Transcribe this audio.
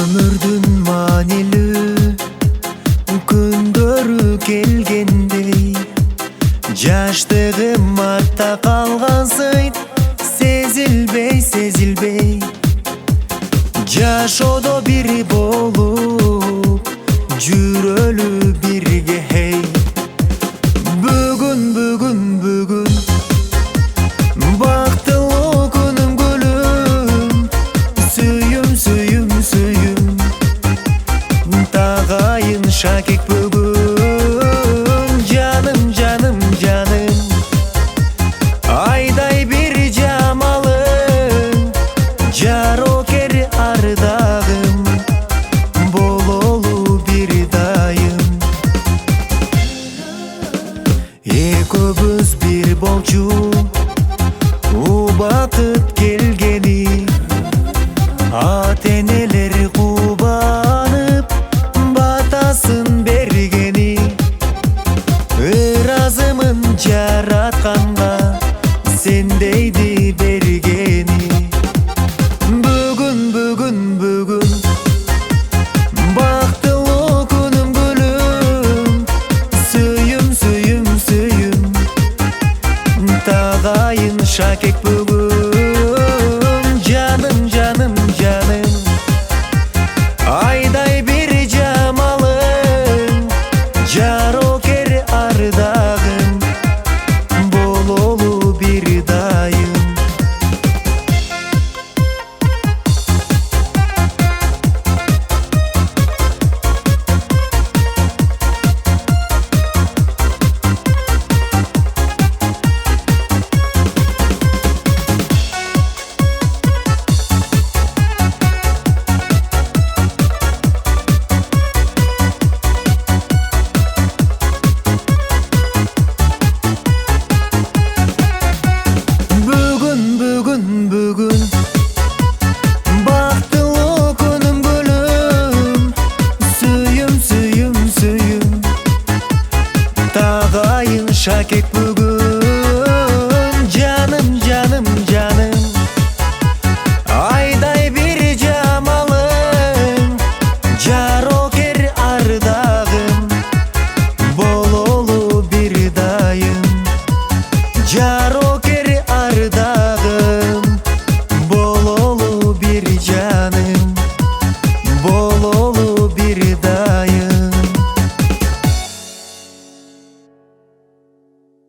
Ömürdün manili күндөрү келгендей, жаштыгым артта калгансыйт, сезилбей жашоодо бир болуп жүрөлү бирге. Хей бүгүн бактылуу күнүм, гүлүм, сүйүм тагайын шакек бүгүн. Жаным айдай бир жамалың, жарокер ардагым бололу бир дайым. Экөөбүз бир болчу убакыт келгени, ата-энелер кубанып батасын бергени. Ыраазымын жаратканга сен дейди бергени. Бүгүн бактылуу күнүм, гүлүм, сүйүм тагайын шакек бүгүн. Жаным айдай бир жамалың, жарокер ардагым бололу бир дайым. Бүгүн бактылуу күнүм, гүлүм, сүйүм тагайын шакек бүгүн. Жаным айдай бир жамалың, жарокер ардагым бололу бир дайым. Жарокер ардагым бололу бир жаным, бололу